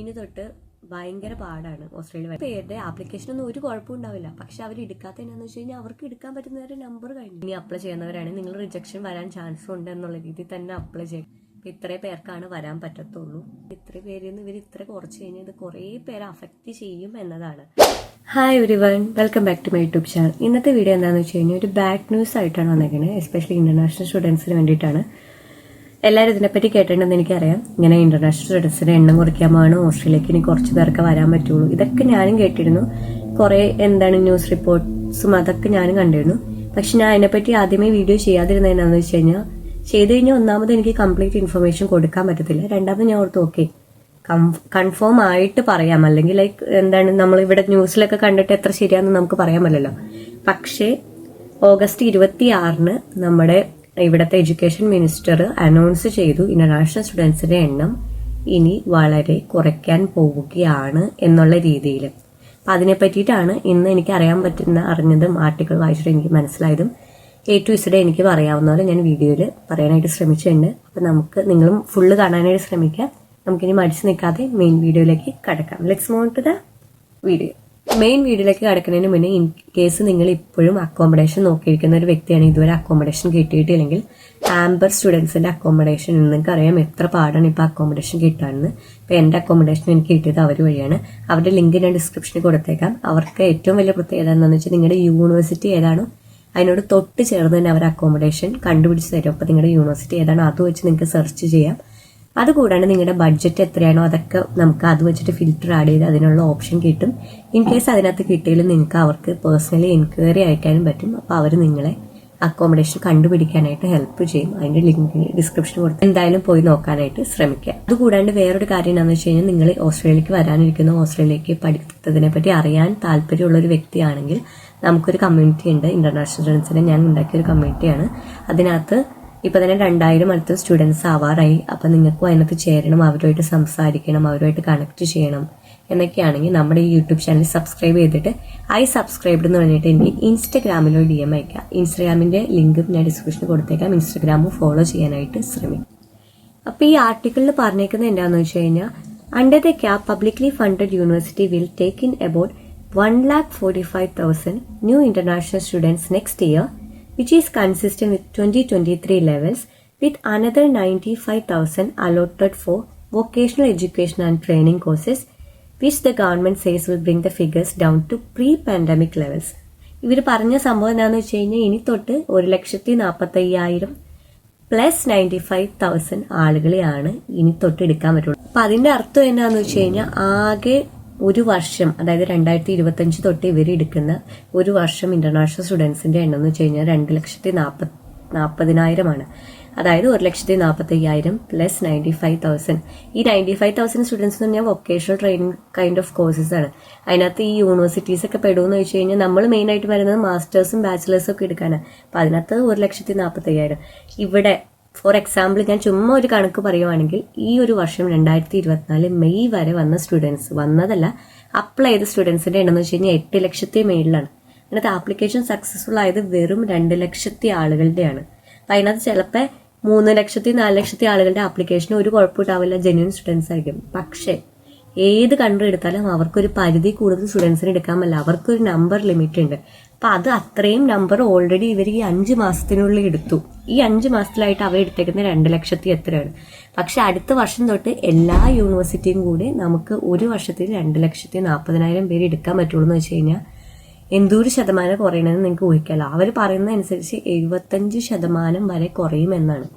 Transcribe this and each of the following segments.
ഇനി തൊട്ട് ഭയങ്കര പാടാണ് ഓസ്ട്രേലിയ പേരുടെ ആപ്ലിക്കേഷനൊന്നും ഒരു കുഴപ്പം ഉണ്ടാവില്ല. പക്ഷെ അവർ എടുക്കാത്ത എന്നാന്ന് വെച്ച് കഴിഞ്ഞാൽ അവർക്ക് എടുക്കാൻ പറ്റുന്നവരുടെ നമ്പർ കഴിഞ്ഞു. ഇനി അപ്ലൈ ചെയ്യുന്നവരാണെങ്കിൽ നിങ്ങൾ റിജക്ഷൻ വരാൻ ചാൻസ് ഉണ്ട് എന്നുള്ള രീതിയിൽ തന്നെ അപ്ലൈ ചെയ്യും. ഇത്രയും പേർക്കാണ് വരാൻ പറ്റത്തുള്ളൂ. ഇത്രയും പേരിൽ നിന്ന് ഇവർ ഇത്ര കുറച്ച് കഴിഞ്ഞാൽ ഇത് കുറേ പേരെ അഫക്റ്റ് ചെയ്യും എന്നതാണ്. Hi everyone, welcome back to my YouTube channel. ഇന്നത്തെ വീഡിയോ എന്താണെന്ന് വെച്ച് കഴിഞ്ഞാൽ ഒരു ബാഡ് ന്യൂസ് ആയിട്ടാണ് വന്നേക്കുന്നത്. എസ്പെഷ്യലി ഇന്റർനാഷണൽ സ്റ്റുഡൻസിന് വേണ്ടിയിട്ടാണ്. എല്ലാവരും ഇതിനെപ്പറ്റി കേട്ടിട്ടുണ്ടെന്ന് എനിക്കറിയാം. ഇങ്ങനെ ഇന്റർനാഷണൽ സ്റ്റുഡൻസിന്റെ എണ്ണം കുറയ്ക്കാമാണ് ഓസ്ട്രേലിയക്ക് ഇനി കുറച്ച് പേർക്ക് വരാൻ പറ്റുള്ളൂ. ഇതൊക്കെ ഞാനും കേട്ടിരുന്നു. കുറെ ന്യൂസ് റിപ്പോർട്ട്സും അതൊക്കെ ഞാനും കണ്ടിരുന്നു. പക്ഷെ ഞാൻ അതിനെപ്പറ്റി ആദ്യമേ വീഡിയോ ചെയ്യാതിരുന്നത് എന്താണെന്ന് വെച്ച് കഴിഞ്ഞാൽ, ചെയ്ത് കഴിഞ്ഞാൽ ഒന്നാമത് എനിക്ക് കംപ്ലീറ്റ് ഇൻഫർമേഷൻ കൊടുക്കാൻ പറ്റത്തില്ല. രണ്ടാമത് ഞാൻ ഓർത്ത് ഓക്കെ കൺഫേം ആയിട്ട് പറയാം, അല്ലെങ്കിൽ നമ്മൾ ഇവിടെ ന്യൂസിലൊക്കെ കണ്ടിട്ട് എത്ര ശരിയാണെന്ന് നമുക്ക് പറയാൻ പറ്റില്ലല്ലോ. പക്ഷേ ഓഗസ്റ്റ് 26 നമ്മുടെ ഇവിടുത്തെ എഡ്യൂക്കേഷൻ മിനിസ്റ്റർ അനൗൺസ് ചെയ്തു ഇന്റർനാഷണൽ സ്റ്റുഡൻസിന്റെ എണ്ണം ഇനി വളരെ കുറയ്ക്കാൻ പോവുകയാണ് എന്നുള്ള രീതിയിൽ. അപ്പൊ അതിനെ പറ്റിയിട്ടാണ് ഇന്ന് എനിക്ക് അറിഞ്ഞതും ആർട്ടിക്കിൾ വായിച്ചിട്ട് എനിക്ക് മനസ്സിലായതും A to Z എനിക്ക് പറയാവുന്ന പോലെ ഞാൻ വീഡിയോയിൽ പറയാനായിട്ട് ശ്രമിച്ചിട്ടുണ്ട്. അപ്പൊ നിങ്ങളും ഫുള്ള് കാണാനായിട്ട് ശ്രമിക്കാം. നമുക്കിനി മടിച്ചു നിൽക്കാതെ മെയിൻ വീഡിയോയിലേക്ക് കടക്കാം. Let's move to the video. Main വീഡിയോയിലേക്ക് കടക്കുന്നതിന് മുന്നേ, ഇൻ കേസ് നിങ്ങൾ ഇപ്പോഴും അക്കോമഡേഷൻ നോക്കിയിരിക്കുന്ന ഒരു വ്യക്തിയാണ്, ഇതുവരെ അക്കോമഡേഷൻ കിട്ടിയിട്ടില്ലെങ്കിൽ, ആംബർ സ്റ്റുഡൻസിന്റെ അക്കോമഡേഷൻ നിങ്ങൾക്ക് അറിയാം എത്ര പാടാണ് ഇപ്പൊ അക്കോമഡേഷൻ കിട്ടാനെന്ന്. ഇപ്പൊ എന്റെ അക്കോമഡേഷൻ എനിക്ക് കിട്ടിയത് അവർ വഴിയാണ്. അവരുടെ ലിങ്ക് ഞാൻ ഡിസ്ക്രിപ്ഷനിൽ കൊടുത്തേക്കാം. അവർക്ക് ഏറ്റവും വലിയ പ്രത്യേകത എന്താണെന്ന് വെച്ചാൽ, നിങ്ങളുടെ യൂണിവേഴ്സിറ്റി ഏതാണോ അതിനോട് തൊട്ട് ചേർന്ന് തന്നെ അവർ അക്കോമഡേഷൻ കണ്ടുപിടിച്ച് തരും. അപ്പൊ നിങ്ങളുടെ യൂണിവേഴ്സിറ്റി ഏതാണോ അത് വെച്ച് നിങ്ങൾക്ക് സെർച്ച് ചെയ്യാം. അതുകൂടാണ്ട് നിങ്ങളുടെ ബഡ്ജറ്റ് എത്രയാണോ അതൊക്കെ നമുക്ക് അത് വെച്ചിട്ട് ഫിൽറ്റർ ആഡ് ചെയ്ത് അതിനുള്ള ഓപ്ഷൻ കിട്ടും. ഇൻ കേസ് അതിനകത്ത് കിട്ടിയാലും നിങ്ങൾക്ക് അവർക്ക് പേഴ്സണലി എൻക്വയറി അയക്കാനും പറ്റും. അപ്പോൾ അവർ നിങ്ങളെ അക്കോമഡേഷൻ കണ്ടുപിടിക്കാനായിട്ട് ഹെൽപ്പ് ചെയ്യും. അതിന്റെ ലിങ്ക് ഡിസ്ക്രിപ്ഷൻ കൊടുത്ത് എന്തായാലും പോയി നോക്കാനായിട്ട് ശ്രമിക്കുക. അതുകൂടാണ്ട് വേറൊരു കാര്യം എന്താണെന്ന് വെച്ച് കഴിഞ്ഞാൽ, നിങ്ങൾ ഓസ്ട്രേലിയക്ക് വരാനിരിക്കുന്ന, ഓസ്ട്രേലിയക്ക് പഠിത്തതിനെ പറ്റി അറിയാൻ താല്പര്യമുള്ള ഒരു വ്യക്തിയാണെങ്കിൽ നമുക്കൊരു കമ്മ്യൂണിറ്റി ഉണ്ട്. ഇന്റർനാഷണൽ സ്റ്റുഡൻസിനെ ഞാൻ ഉണ്ടാക്കിയ ഒരു കമ്മ്യൂണിറ്റിയാണ്. അതിനകത്ത് ഇപ്പൊ തന്നെ 2000 അടുത്ത സ്റ്റുഡൻസ് ആവാറായി. അപ്പൊ നിങ്ങൾക്കും അതിനകത്ത് ചേരണം, അവരുമായിട്ട് സംസാരിക്കണം, അവരുമായിട്ട് കണക്ട് ചെയ്യണം എന്നൊക്കെയാണെങ്കിൽ നമ്മുടെ ഈ യൂട്യൂബ് ചാനൽ സബ്സ്ക്രൈബ് ചെയ്തിട്ട് സബ്സ്ക്രൈബ്ഡ് എന്ന് പറഞ്ഞിട്ട് എനിക്ക് ഇൻസ്റ്റഗ്രാമിലോ DM അയക്കാം. ഇൻസ്റ്റഗ്രാമിന്റെ ലിങ്കും ഞാൻ ഡിസ്ക്രിപ്ഷനിൽ കൊടുത്തേക്കാം. ഇൻസ്റ്റഗ്രാമും ഫോളോ ചെയ്യാനായിട്ട് ശ്രമിക്കും. അപ്പൊ ഈ ആർട്ടിക്കിളിൽ പറഞ്ഞേക്കുന്നത് എന്താണെന്ന് വെച്ച് കഴിഞ്ഞാൽ, under the cap publicly funded university will take in about 1,45,000 new international students next year, which is consistent with 2023 levels, with another 95,000 allotted for vocational education and training courses, which the government says will bring the figures down to pre-pandemic levels. ഇവർ പറഞ്ഞ സംഭവം എന്താണെന്ന് വെച്ച് കഴിഞ്ഞാൽ, ഇനി തൊട്ട് 1,45,000 plus 95,000 ആളുകളെയാണ് ഇനി തൊട്ട് എടുക്കാൻ പറ്റുള്ളൂ. അപ്പൊ അതിന്റെ അർത്ഥം എന്താണെന്ന് വെച്ച് കഴിഞ്ഞാൽ, ആകെ ഒരു വർഷം, അതായത് 2025 തൊട്ട് ഇവർ എടുക്കുന്ന ഒരു വർഷം ഇന്റർനാഷണൽ സ്റ്റുഡൻസിന്റെ എണ്ണം എന്ന് വെച്ച് കഴിഞ്ഞാൽ 2,40,000 അതായത് 1,45,000 പ്ലസ് 95,000. ഈ 95,000 സ്റ്റുഡൻസ് എന്ന് പറഞ്ഞാൽ vocational training kind of courses ആണ്. അതിനകത്ത് ഈ യൂണിവേഴ്സിറ്റീസ് ഒക്കെ പെടുമെന്ന് വെച്ച് കഴിഞ്ഞാൽ, നമ്മൾ മെയിൻ ആയിട്ട് വരുന്നത് മാസ്റ്റേഴ്സും ബാച്ചിലേഴ്സും ഒക്കെ എടുക്കാനാണ്. അപ്പൊ അതിനകത്ത് 1,40,000. ഇവിടെ ഫോർ എക്സാമ്പിൾ ഞാൻ ചുമ്മാ ഒരു കണക്ക് പറയുവാണെങ്കിൽ, ഈ ഒരു വർഷം 2024 മെയ് വരെ വന്ന സ്റ്റുഡൻസ്, വന്നതല്ല അപ്ലൈ ചെയ്ത സ്റ്റുഡൻസിന്റെ എണ്ണം എന്ന് വെച്ച് കഴിഞ്ഞാൽ 8 ലക്ഷത്തിന് മേളിലാണ്. അതിനകത്ത് ആപ്ലിക്കേഷൻ സക്സസ്ഫുൾ ആയത് വെറും 2 ലക്ഷത്തി ആളുകളുടെയാണ്. അപ്പൊ അതിനകത്ത് ചിലപ്പോൾ 3 ലക്ഷത്തി 4 ലക്ഷത്തി ആളുകളുടെ ആപ്ലിക്കേഷൻ ഒരു കുഴപ്പമിട്ടാവില്ല, ജെന്യൂൻ സ്റ്റുഡൻസ് ആയിരിക്കും. പക്ഷേ ഏത് കൺട്രി എടുത്താലും അവർക്കൊരു പരിധി കൂടുതൽ സ്റ്റുഡൻസിന് എടുക്കാൻ പറ്റില്ല. അവർക്കൊരു നമ്പർ ലിമിറ്റ് ഉണ്ട്. അപ്പൊ അത് അത്രയും നമ്പർ ഓൾറെഡി ഇവർ ഈ 5 മാസത്തിനുള്ളിൽ എടുത്തു. ഈ 5 മാസത്തിലായിട്ട് അവർ എടുത്തേക്കുന്ന 2 ലക്ഷത്തി എത്രയാണ്. പക്ഷെ അടുത്ത വർഷം തൊട്ട് എല്ലാ യൂണിവേഴ്സിറ്റിയും കൂടി നമുക്ക് ഒരു വർഷത്തിൽ 2,40,000 പേര് എടുക്കാൻ പറ്റുള്ളൂ എന്ന് വെച്ച് കഴിഞ്ഞാൽ, എന്തോരു ശതമാനം കുറയണമെന്ന് നിങ്ങൾക്ക് ഊഹിക്കാമല്ലോ. അവർ പറയുന്നതനുസരിച്ച് 75% വരെ കുറയുമെന്നാണ്.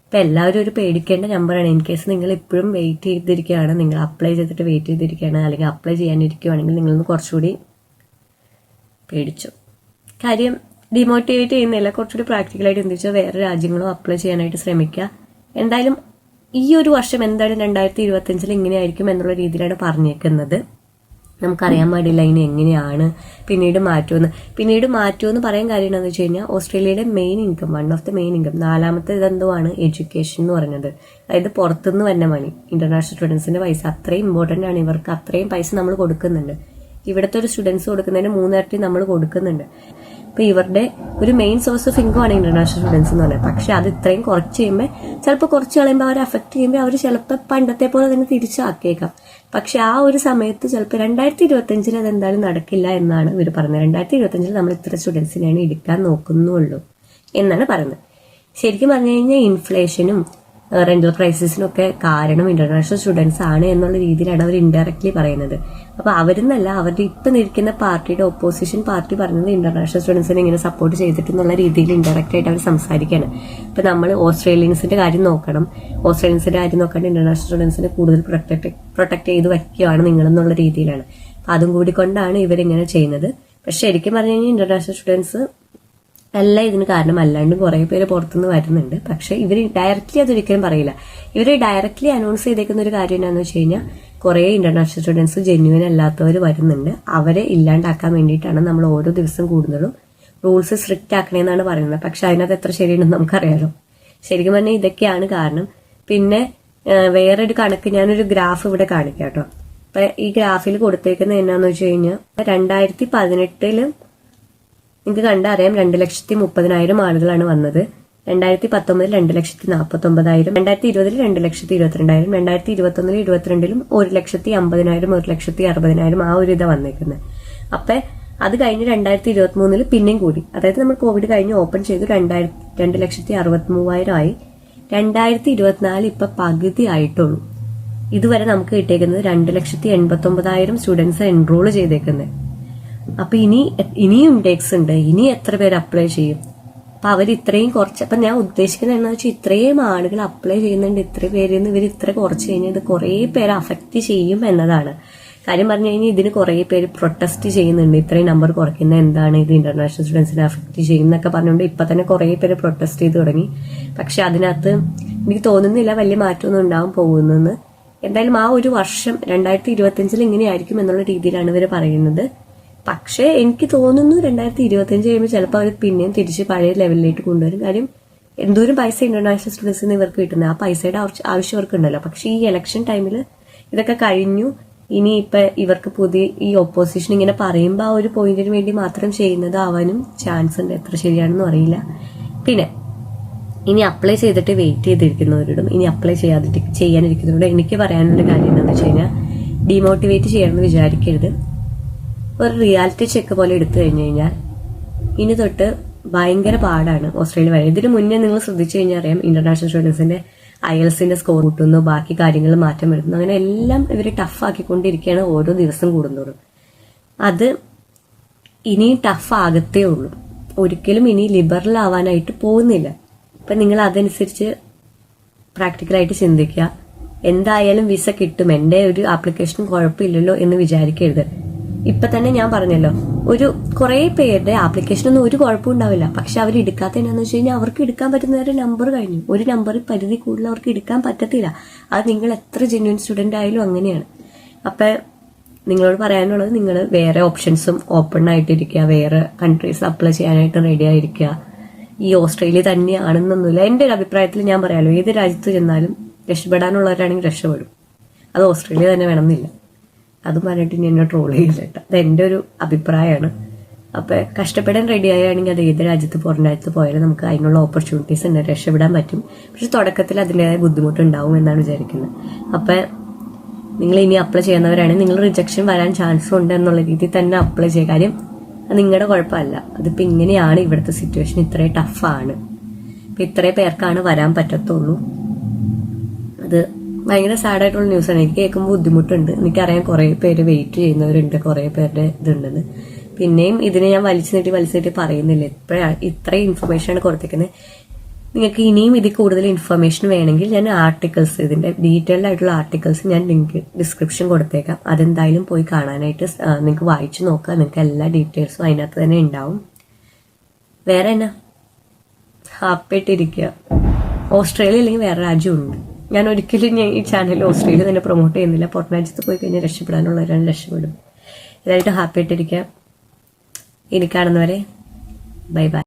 ഇപ്പൊ എല്ലാവരും ഒരു പേടിക്കേണ്ട നമ്പറാണ്. ഇൻ കേസ് നിങ്ങൾ ഇപ്പോഴും വെയിറ്റ് ചെയ്തിരിക്കുകയാണ്, നിങ്ങൾ അപ്ലൈ ചെയ്തിട്ട് വെയിറ്റ് ചെയ്തിരിക്കുകയാണ്, അല്ലെങ്കിൽ അപ്ലൈ ചെയ്യാനിരിക്കുകയാണെങ്കിൽ നിങ്ങളൊന്ന് കുറച്ചുകൂടി പേടിച്ചു. കാര്യം ഡിമോട്ടിവേറ്റ് ചെയ്യുന്നില്ല, കുറച്ചുകൂടി പ്രാക്ടിക്കലായിട്ട് ചിന്തിച്ചാൽ വേറെ രാജ്യങ്ങളും അപ്ലൈ ചെയ്യാനായിട്ട് ശ്രമിക്കുക. എന്തായാലും ഈ ഒരു വർഷം എന്തായാലും 2025 ഇങ്ങനെയായിരിക്കും എന്നുള്ള രീതിയിലാണ് പറഞ്ഞേക്കുന്നത്. നമുക്കറിയാൻ പാടില്ല ഇനി എങ്ങനെയാണ് പിന്നീട് മാറ്റുമെന്ന് പറയാൻ കാര്യം എന്താണെന്ന് വെച്ച് കഴിഞ്ഞാൽ, ഓസ്ട്രേലിയയുടെ main income, one of the main income, 4ാമത്തെ ഇതെന്തോ ആണ് എഡ്യൂക്കേഷൻ എന്ന് പറയുന്നത്. അതായത് പുറത്തുനിന്ന് വന്ന മണി, ഇന്റർനാഷണൽ സ്റ്റുഡൻസിന്റെ പൈസ അത്രയും ഇമ്പോർട്ടന്റ് ആണ്. ഇവർക്ക് അത്രയും പൈസ നമ്മൾ കൊടുക്കുന്നുണ്ട്. ഇവിടുത്തെ ഒരു സ്റ്റുഡൻസ് കൊടുക്കുന്നതിന് 3 ഇരട്ടി നമ്മൾ കൊടുക്കുന്നുണ്ട്. അപ്പൊ ഇവരുടെ ഒരു മെയിൻ സോഴ്സ് ഓഫ് ഇൻകം ആണ് ഇന്റർനാഷണൽ സ്റ്റുഡൻസ് എന്ന് പറയുന്നത്. പക്ഷെ അത് ഇത്രയും കുറച്ച് ചെയ്യുമ്പോൾ, ചിലപ്പോൾ കുറച്ച് കളയുമ്പോൾ അവരെ അഫക്ട് ചെയ്യുമ്പോൾ അവർ ചിലപ്പോൾ പണ്ടത്തെ പോലെ തന്നെ തിരിച്ചാക്കിയേക്കാം. പക്ഷെ ആ ഒരു സമയത്ത് ചിലപ്പോൾ 2025 അതെന്തായാലും നടക്കില്ല എന്നാണ് ഇവർ പറഞ്ഞത്. 2025 നമ്മൾ ഇത്ര സ്റ്റുഡൻസിനെയാണ് എടുക്കാൻ നോക്കുന്നുള്ളൂ എന്നാണ് പറയുന്നത്. ശരിക്കും പറഞ്ഞു കഴിഞ്ഞാൽ ഇൻഫ്ലേഷനും റെന്റൽ ക്രൈസിസിനും ഒക്കെ കാരണം ഇന്റർനാഷണൽ സ്റ്റുഡൻസ് ആണ് എന്നുള്ള രീതിയിലാണ് അവർ ഇൻഡയറക്ട്ലി പറയുന്നത്. അപ്പൊ അവരെന്നല്ല, അവരുടെ ഇപ്പം നിൽക്കുന്ന പാർട്ടിയുടെ ഓപ്പോസിഷൻ പാർട്ടി പറഞ്ഞത് ഇന്റർനാഷണൽ സ്റ്റുഡൻസിനെ ഇങ്ങനെ സപ്പോർട്ട് ചെയ്തിട്ടെന്നുള്ള രീതിയിൽ ഇൻഡയറക്റ്റ് ആയിട്ട് അവർ സംസാരിക്കുകയാണ്. ഇപ്പൊ നമ്മൾ ഓസ്ട്രേലിയൻസിന്റെ കാര്യം നോക്കണം, ഓസ്ട്രേലിയൻസിന്റെ കാര്യം നോക്കാണ്ട് ഇന്റർനാഷണൽ സ്റ്റുഡൻസിനെ കൂടുതൽ പ്രൊട്ടക്ട് ചെയ്ത് വയ്ക്കുകയാണ് നിങ്ങളെന്നുള്ള രീതിയിലാണ്. അപ്പൊ അതും കൂടി കൊണ്ടാണ് ഇവരിങ്ങനെ ചെയ്യുന്നത്. പക്ഷെ ശരിക്കും പറഞ്ഞു കഴിഞ്ഞാൽ ഇന്റർനാഷണൽ സ്റ്റുഡൻസ് അല്ല ഇതിന് കാരണം, അല്ലാണ്ട് കുറെ പേര് പുറത്തുനിന്ന് വരുന്നുണ്ട്. പക്ഷെ ഇവർ ഡയറക്റ്റ്ലി അതൊരിക്കലും പറയില്ല. ഇവർ ഡയറക്റ്റ്ലി അനൗൺസ് ചെയ്തേക്കുന്ന ഒരു കാര്യം എന്താണെന്ന് വെച്ച് കഴിഞ്ഞാൽ കുറെ ഇന്റർനാഷണൽ സ്റ്റുഡൻസ് ജെന്യുവൻ അല്ലാത്തവർ വരുന്നുണ്ട്, അവരെ ഇല്ലാണ്ടാക്കാൻ വേണ്ടിയിട്ടാണ് നമ്മൾ ഓരോ ദിവസം കൂടുതലും റൂൾസ് സ്ട്രിക്റ്റ് ആക്കണേന്നാണ് പറയുന്നത്. പക്ഷെ അതിനകത്ത് എത്ര ശരിയുണ്ടെന്ന് നമുക്കറിയാലോ. ശരിക്കും പറഞ്ഞാൽ ഇതൊക്കെയാണ് കാരണം. പിന്നെ വേറൊരു കണക്ക് ഞാനൊരു ഗ്രാഫ് ഇവിടെ കാണിക്കാം കേട്ടോ. അപ്പൊ ഈ ഗ്രാഫിൽ കൊടുത്തേക്കുന്നത് എന്നാന്ന് വെച്ച് കഴിഞ്ഞാൽ 2018 നിങ്ങൾക്ക് കണ്ടറിയാം 2,30,000 ആളുകളാണ് വന്നത്. 2019 2,49,000, 2020 2,22,000, 2021 22 1,50,000, 1,60,000 ആ ഒരു ഇതാ വന്നേക്കുന്നത്. അപ്പൊ അത് കഴിഞ്ഞ് 2023 പിന്നെയും കൂടി. അതായത് നമ്മൾ കോവിഡ് കഴിഞ്ഞ് ഓപ്പൺ ചെയ്തു 2,63,000 ആയി. 2024 ഇപ്പൊ പകുതി ആയിട്ടുള്ളൂ. ഇതുവരെ നമുക്ക് കിട്ടിയേക്കുന്നത് 2,89,000 സ്റ്റുഡൻസ് എൻറോൾ ചെയ്തേക്കുന്നത്. അപ്പൊ ഇനിയും ഇൻടേക്സ് ഉണ്ട്, ഇനി എത്ര പേര് അപ്ലൈ ചെയ്യും? അപ്പൊ അവർ ഇത്രയും കുറച്ച്, അപ്പൊ ഞാൻ ഉദ്ദേശിക്കുന്നത് എന്താണെന്ന് വെച്ചാൽ ഇത്രയും ആളുകൾ അപ്ലൈ ചെയ്യുന്നുണ്ട്, ഇത്ര പേരിൽ ഇവർ ഇത്ര കുറച്ച് കഴിഞ്ഞാൽ ഇത് കുറെ പേര് അഫക്റ്റ് ചെയ്യും എന്നതാണ് കാര്യം. പറഞ്ഞു കഴിഞ്ഞാൽ ഇതിന് കുറെ പേര് പ്രൊട്ടസ്റ്റ് ചെയ്യുന്നുണ്ട്, ഇത്രയും നമ്പർ കുറയ്ക്കുന്ന എന്താണ്, ഇത് ഇന്റർനാഷണൽ സ്റ്റുഡൻസിനെ അഫക്റ്റ് ചെയ്യുന്നൊക്കെ പറഞ്ഞുകൊണ്ട് ഇപ്പൊ തന്നെ കുറെ പേര് പ്രൊട്ടസ്റ്റ് ചെയ്ത് തുടങ്ങി. പക്ഷെ അതിനകത്ത് എനിക്ക് തോന്നുന്നില്ല വലിയ മാറ്റമൊന്നും ഉണ്ടാവാൻ പോകുന്നെന്ന്. എന്തായാലും ആ ഒരു വർഷം 2025 ഇങ്ങനെയായിരിക്കും എന്നുള്ള രീതിയിലാണ് ഇവർ പറയുന്നത്. പക്ഷെ എനിക്ക് തോന്നുന്നു 2025 കഴിയുമ്പോൾ ചിലപ്പോൾ അവർ പിന്നെയും തിരിച്ച് പഴയ ലെവലിലേക്ക് കൊണ്ടുവരും. കാര്യം എന്തോരം പൈസ ഇന്റർനാഷണൽ സ്റ്റുഡൻസിന് ഇവർക്ക് കിട്ടുന്നത്, ആ പൈസയുടെ ആവശ്യം അവർക്ക് ഉണ്ടല്ലോ. പക്ഷെ ഈ ഇലക്ഷൻ ടൈമിൽ ഇതൊക്കെ കഴിഞ്ഞു. ഇനി ഇപ്പൊ ഇവർക്ക് പുതിയ ഈ ഓപ്പോസിഷൻ ഇങ്ങനെ പറയുമ്പോൾ ആ ഒരു പോയിന്റിന് വേണ്ടി മാത്രം ചെയ്യുന്നത് ആവാനും ചാൻസ് ഉണ്ട്. എത്ര ശരിയാണെന്നും അറിയില്ല. പിന്നെ ഇനി അപ്ലൈ ചെയ്തിട്ട് വെയിറ്റ് ചെയ്തിരിക്കുന്നവരോടും ഇനി അപ്ലൈ ചെയ്യാനിരിക്കുന്നവരോടും എനിക്ക് പറയാനുള്ള കാര്യം എന്താണെന്ന് വെച്ച് കഴിഞ്ഞാൽ ഡീമോട്ടിവേറ്റ് ചെയ്യണമെന്ന് വിചാരിക്കരുത്. ഒരു റിയാലിറ്റി ചെക്ക് പോലെ എടുത്തു കഴിഞ്ഞു കഴിഞ്ഞാൽ ഇനി തൊട്ട് ഭയങ്കര പാടാണ് ഓസ്ട്രേലിയ വരെ. ഇതിന് മുന്നേ നിങ്ങൾ ശ്രദ്ധിച്ചു കഴിഞ്ഞാൽ അറിയാം, ഇന്റർനാഷണൽ സ്റ്റുഡൻസിന്റെ IELTSന്റെ സ്കോർ കൂട്ടുന്നു, ബാക്കി കാര്യങ്ങൾ മാറ്റം വരുന്നു, അങ്ങനെ എല്ലാം ഇവർ ടഫ് ആക്കിക്കൊണ്ടിരിക്കുകയാണ് ഓരോ ദിവസം കൂടുന്നതോറും. അത് ഇനി ടഫ് ആകത്തേ ഉള്ളൂ, ഒരിക്കലും ഇനി ലിബറൽ ആവാനായിട്ട് പോകുന്നില്ല. അപ്പൊ നിങ്ങൾ അതനുസരിച്ച് പ്രാക്ടിക്കലായിട്ട് ചിന്തിക്കുക. എന്തായാലും വിസ കിട്ടും, എന്റെ ഒരു ആപ്ലിക്കേഷൻ കുഴപ്പമില്ലല്ലോ എന്ന് വിചാരിക്കരുത്. ഇപ്പൊ തന്നെ ഞാൻ പറഞ്ഞല്ലോ, ഒരു കുറെ പേരുടെ ആപ്ലിക്കേഷനൊന്നും ഒരു കുഴപ്പം ഉണ്ടാവില്ല. പക്ഷെ അവർ എടുക്കാത്ത എന്നാന്ന് വെച്ച് കഴിഞ്ഞാൽ അവർക്ക് എടുക്കാൻ പറ്റുന്നവരുടെ നമ്പർ കഴിഞ്ഞു. ഒരു നമ്പറിൽ പരിധി കൂടുതൽ അവർക്ക് എടുക്കാൻ പറ്റത്തില്ല. അത് നിങ്ങൾ എത്ര ജെന്യൂൻ സ്റ്റുഡന്റ് ആയാലും അങ്ങനെയാണ്. അപ്പൊ നിങ്ങളോട് പറയാനുള്ളത്, നിങ്ങൾ വേറെ ഓപ്ഷൻസും ഓപ്പൺ ആയിട്ടിരിക്കുക, വേറെ കൺട്രീസ് അപ്ലൈ ചെയ്യാനായിട്ട് റെഡി ആയിരിക്കുക. ഈ ഓസ്ട്രേലിയ തന്നെയാണെന്നൊന്നുമില്ല. എന്റെ ഒരു അഭിപ്രായത്തിൽ ഞാൻ പറയാലോ, ഏത് രാജ്യത്ത് ചെന്നാലും രക്ഷപ്പെടാനുള്ളവരാണെങ്കിൽ രക്ഷപ്പെടും. അത് ഓസ്ട്രേലിയ തന്നെ വേണമെന്നില്ല. അതും പറഞ്ഞിട്ട് ഇനി എന്നെ ട്രോൾ ചെയ്യില്ല കേട്ടോ. അത് എൻ്റെ ഒരു അഭിപ്രായമാണ്. അപ്പൊ കഷ്ടപ്പെടാൻ റെഡി ആവുകയാണെങ്കിൽ അത് ഏത് രാജ്യത്ത് പുറം രാജ്യത്ത് പോയാലും നമുക്ക് അതിനുള്ള ഓപ്പർച്യൂണിറ്റീസ് ഉണ്ട്, രക്ഷപ്പെടാൻ പറ്റും. പക്ഷെ തുടക്കത്തിൽ അതിൻ്റെതായ ബുദ്ധിമുട്ടുണ്ടാവും എന്നാണ് വിചാരിക്കുന്നത്. അപ്പൊ നിങ്ങൾ ഇനി അപ്ലൈ ചെയ്യുന്നവരാണെങ്കിൽ നിങ്ങൾ റിജക്ഷൻ വരാൻ ചാൻസ് ഉണ്ട് എന്നുള്ള രീതിയിൽ തന്നെ അപ്ലൈ ചെയ്യുക. കാര്യം അത് നിങ്ങളുടെ കുഴപ്പമല്ല, അതിപ്പോ ഇങ്ങനെയാണ് ഇവിടുത്തെ സിറ്റുവേഷൻ, ഇത്രയും ടഫാണ്. ഇപ്പൊ ഇത്രയും പേർക്കാണ് വരാൻ പറ്റത്തുള്ളൂ. അത് ഭയങ്കര സാഡായിട്ടുള്ള ന്യൂസാണ്. എനിക്ക് കേൾക്കുമ്പോൾ ബുദ്ധിമുട്ടുണ്ട്. എനിക്കറിയാം കുറെ പേര് വെയിറ്റ് ചെയ്യുന്നവരുണ്ട്, കുറെ പേരുടെ ഇതുണ്ടെന്ന്. പിന്നെയും ഇതിനെ ഞാൻ വലിച്ചു നീട്ടി പറയുന്നില്ല. ഇത്രയും ഇൻഫർമേഷനാണ് കൊടുത്തേക്കുന്നത്. നിങ്ങൾക്ക് ഇനിയും ഇതിൽ കൂടുതൽ ഇൻഫർമേഷൻ വേണമെങ്കിൽ ഞാൻ ആർട്ടിക്കിൾസ്, ഇതിന്റെ ഡീറ്റെയിൽഡ് ആയിട്ടുള്ള ആർട്ടിക്കിൾസ് ഞാൻ ലിങ്ക് ഡിസ്ക്രിപ്ഷൻ കൊടുത്തേക്കാം. അതെന്തായാലും പോയി കാണാനായിട്ട് നിങ്ങൾക്ക് വായിച്ചു നോക്കാം. നിങ്ങൾക്ക് എല്ലാ ഡീറ്റെയിൽസും അതിനകത്ത് തന്നെ ഉണ്ടാവും. വേറെ എന്നാ, ഹാപ്പിയായിട്ടിരിക്കുക. ഓസ്ട്രേലിയ അല്ലെങ്കിൽ വേറെ രാജ്യമുണ്ട്. ഞാൻ ഒരിക്കലും ഈ ചാനലിൽ ഓസ്ട്രേലിയ തന്നെ പ്രൊമോട്ട് ചെയ്യുന്നില്ല. പുറം രാജ്യത്ത് പോയി കഴിഞ്ഞാൽ രക്ഷപ്പെടാനുള്ളവരാണ് രക്ഷപ്പെടും. ഇതായിട്ട് ഹാപ്പി ആയിട്ടിരിക്കുക. ഇനി കാണുന്നവരെ ബൈ ബൈ.